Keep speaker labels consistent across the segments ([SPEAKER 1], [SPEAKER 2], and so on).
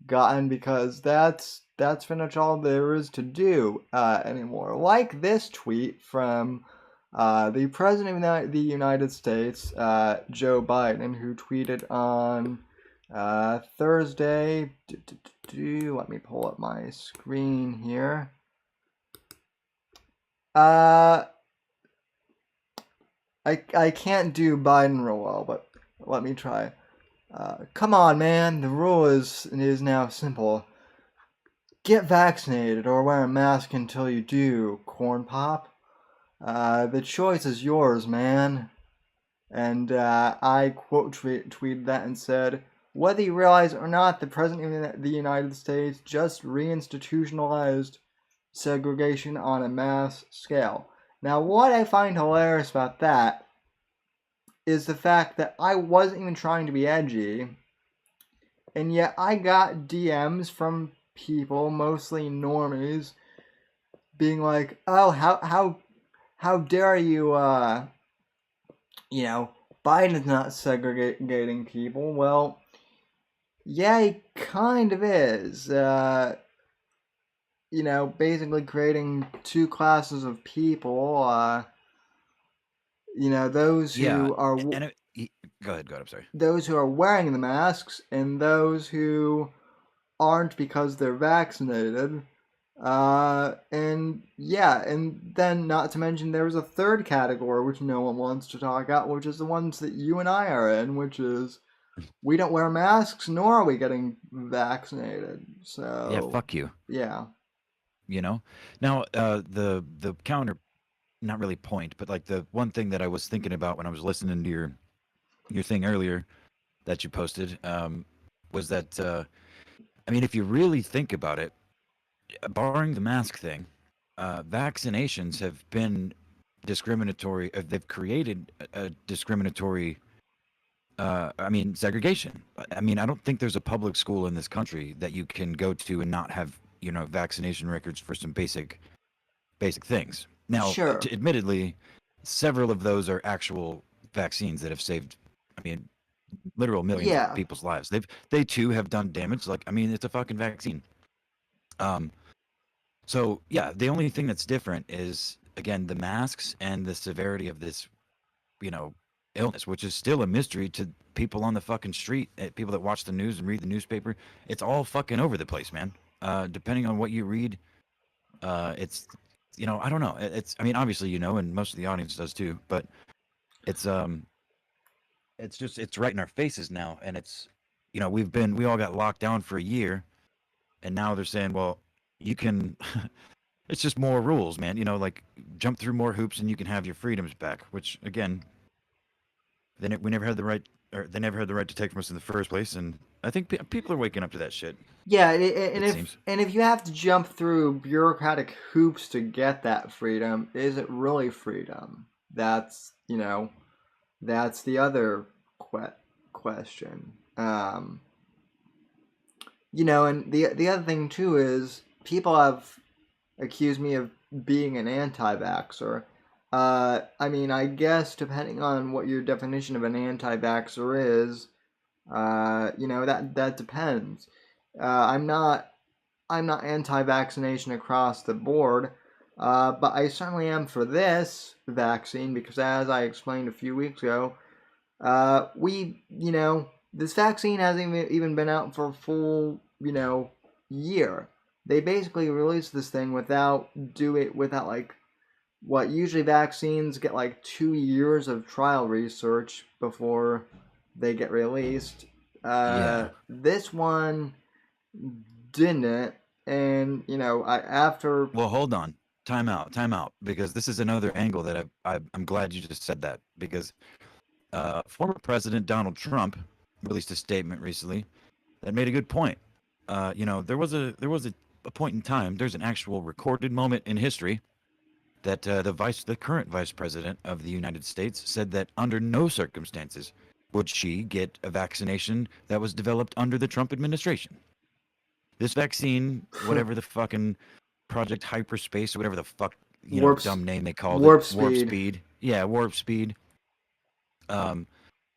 [SPEAKER 1] gotten because that's pretty much all there is to do anymore. Like this tweet from the President of the United States, Joe Biden, who tweeted on Thursday. Let me pull up my screen here. I can't do Biden real well, but let me try. Come on, man. The rule is now simple. Get vaccinated or wear a mask until you do, corn pop. The choice is yours, man. And I quote tweeted that and said, whether you realize it or not, the President of the United States just reinstitutionalized segregation on a mass scale. Now, what I find hilarious about that is the fact that I wasn't even trying to be edgy, and yet I got DMs from people, mostly normies, being like, "Oh, how dare you? Biden is not segregating people." Well, yeah, he kind of is. Basically creating two classes of people. Those
[SPEAKER 2] Yeah,
[SPEAKER 1] who are
[SPEAKER 2] and go ahead. I'm sorry.
[SPEAKER 1] those who are wearing the masks and those who aren't because they're vaccinated. And then not to mention there was a third category which no one wants to talk about, which is the ones that you and I are in, which is we don't wear masks nor are we getting vaccinated.
[SPEAKER 2] Yeah,
[SPEAKER 1] So
[SPEAKER 2] fuck you.
[SPEAKER 1] yeah.
[SPEAKER 2] Now the counter, not really point, but like the one thing that I was thinking about when I was listening to your thing earlier that you posted, was that I mean, if you really think about it, barring the mask thing, vaccinations have been discriminatory. They've created a discriminatory. I mean, segregation. I mean, I don't think there's a public school in this country that you can go to and not have vaccination records for some basic things. Now,
[SPEAKER 1] Sure.
[SPEAKER 2] admittedly, several of those are actual vaccines that have saved. I mean, literal millions of
[SPEAKER 1] Yeah.
[SPEAKER 2] people's lives. They too have done damage. Like, I mean, it's a fucking vaccine. Um, So yeah, the only thing that's different is again the masks and the severity of this, you know, illness, which is still a mystery to people on the fucking street, people that watch the news and read the newspaper. It's all fucking over the place, man. Depending on what you read, it's I don't know. It's I mean, obviously and most of the audience does too, but it's it's right in our faces now, and it's we all got locked down for a year, and now they're saying, well, you can. It's just more rules, man. Like jump through more hoops and you can have your freedoms back. Which again, we never had the right, or they never had the right to take from us in the first place. And I think people are waking up to that shit.
[SPEAKER 1] Yeah, and
[SPEAKER 2] It
[SPEAKER 1] if
[SPEAKER 2] seems.
[SPEAKER 1] you have to jump through bureaucratic hoops to get that freedom, is it really freedom? That's the other question. And the other thing too is people have accused me of being an anti-vaxxer. I mean, I guess depending on what your definition of an anti-vaxxer is, that depends. I'm not anti-vaccination across the board, but I certainly am for this vaccine because, as I explained a few weeks ago, this vaccine hasn't even been out for a full, year. They basically released this thing without like what usually vaccines get like 2 years of trial research before they get released.
[SPEAKER 2] Yeah.
[SPEAKER 1] This one didn't, and after.
[SPEAKER 2] Well, hold on. Time out. Because this is another angle that I'm glad you just said that because former President Donald Trump released a statement recently that made a good point. There was a point in time. There's an actual recorded moment in history that the current vice president of the United States said that under no circumstances would she get a vaccination that was developed under the Trump administration. This vaccine, whatever the fucking Project Hyperspace, or whatever the fuck
[SPEAKER 1] warp
[SPEAKER 2] dumb name they called it,
[SPEAKER 1] warp
[SPEAKER 2] Warp
[SPEAKER 1] speed.
[SPEAKER 2] Speed, yeah, Warp Speed, um,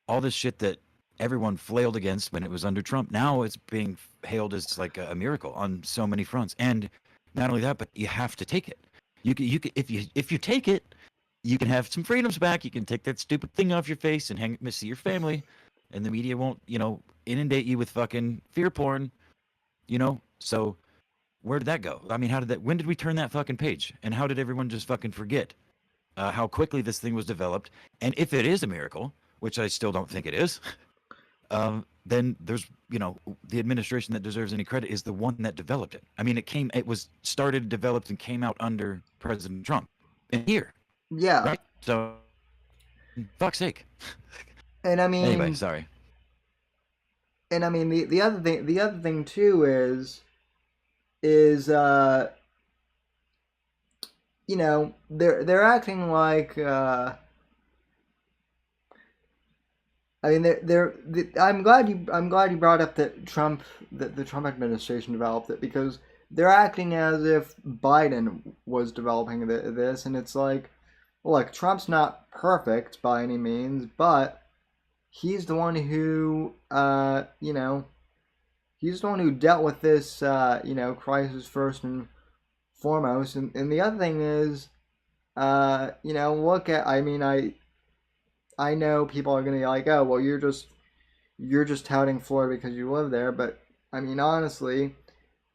[SPEAKER 2] all this shit that everyone flailed against when it was under Trump. Now it's being hailed as like a miracle on so many fronts. And not only that, but you have to take it. If you take it, you can have some freedoms back. You can take that stupid thing off your face and see your family, and the media won't, inundate you with fucking fear porn. So where did that go? I mean, how did that? When did we turn that fucking page? And how did everyone just fucking forget how quickly this thing was developed? And if it is a miracle, which I still don't think it is, then there's, the administration that deserves any credit is the one that developed it. I mean, it was started, developed, and came out under President Trump in here,
[SPEAKER 1] Yeah.
[SPEAKER 2] right? So, fuck's sake.
[SPEAKER 1] And I
[SPEAKER 2] Anyway,
[SPEAKER 1] mean,
[SPEAKER 2] sorry.
[SPEAKER 1] the other thing too is they're acting like I mean I'm glad you brought up that the Trump administration developed it, because they're acting as if Biden was developing this, and it's like, look, Trump's not perfect by any means, but he's the one who he's the one who dealt with this crisis first and foremost. And the other thing is, look at, I know people are gonna be like, oh well, you're just touting Florida because you live there, but I mean honestly,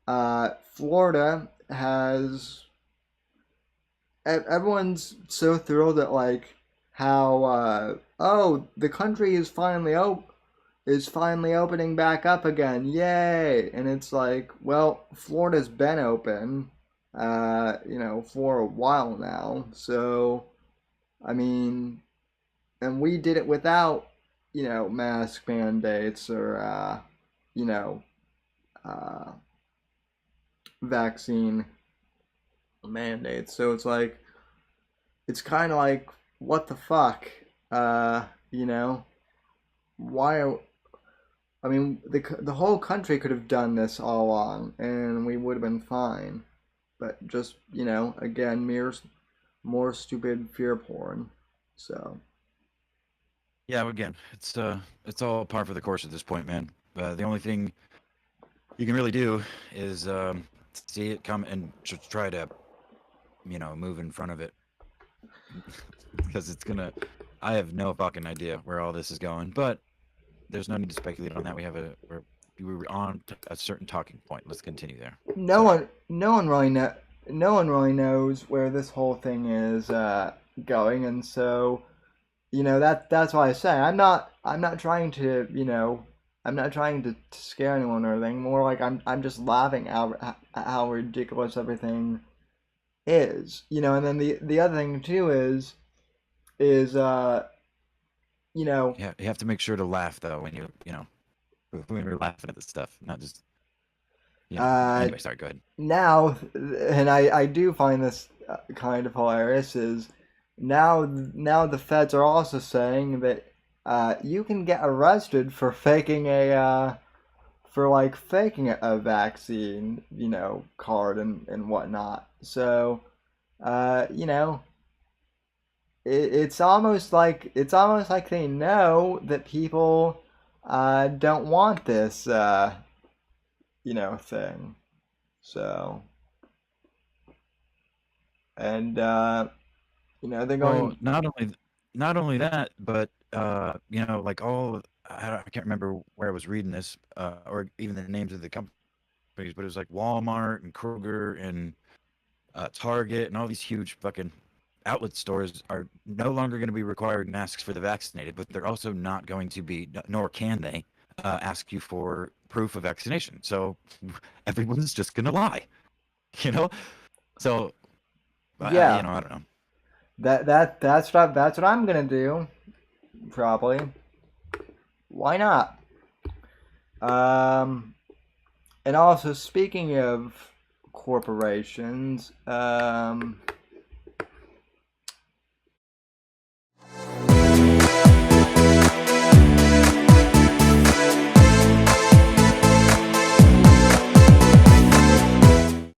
[SPEAKER 1] Florida has, everyone's so thrilled at like how oh, the country is finally opening back up again, yay! And it's like, well, Florida's been open for a while now, so I mean, and we did it without mask mandates or you know uh, vaccine mandates. So it's like, it's kind of like, what the fuck, uh, you know? Why are, I mean, the whole country could have done this all along, and we would have been fine. But just again, more stupid fear porn. So
[SPEAKER 2] Yeah, again, it's all par for the course at this point, man. The only thing you can really do is see it come and just try to, move in front of it, because it's gonna. I have no fucking idea where all this is going, but there's no need to speculate on that. We were on a certain talking point. Let's continue there.
[SPEAKER 1] no
[SPEAKER 2] Sorry.
[SPEAKER 1] one, no one really know, no one really knows where this whole thing is going, and so that's why I say I'm not trying to I'm not trying to scare anyone or anything. More like I'm just laughing at how ridiculous everything is. And then the other thing too is
[SPEAKER 2] Yeah, you have to make sure to laugh though when you're laughing at this stuff, not just
[SPEAKER 1] uh
[SPEAKER 2] Anyway, sorry. Go ahead.
[SPEAKER 1] now, and I do find this kind of hilarious, is now the feds are also saying that you can get arrested for faking a vaccine, card and whatnot. So, uh, you know, it's almost like they know that people don't want this thing. So, and they're
[SPEAKER 2] Well,
[SPEAKER 1] going.
[SPEAKER 2] not only that, but like I can't remember where I was reading this, or even the names of the companies, but it was like Walmart and Kroger and Target and all these huge fucking outlet stores are no longer going to be required masks for the vaccinated, but they're also not going to be, nor can they, ask you for proof of vaccination. So everyone's just going to lie, you know. So
[SPEAKER 1] Yeah,
[SPEAKER 2] I don't know.
[SPEAKER 1] that's what I'm gonna do, probably. Why not? Um, and also, speaking of corporations,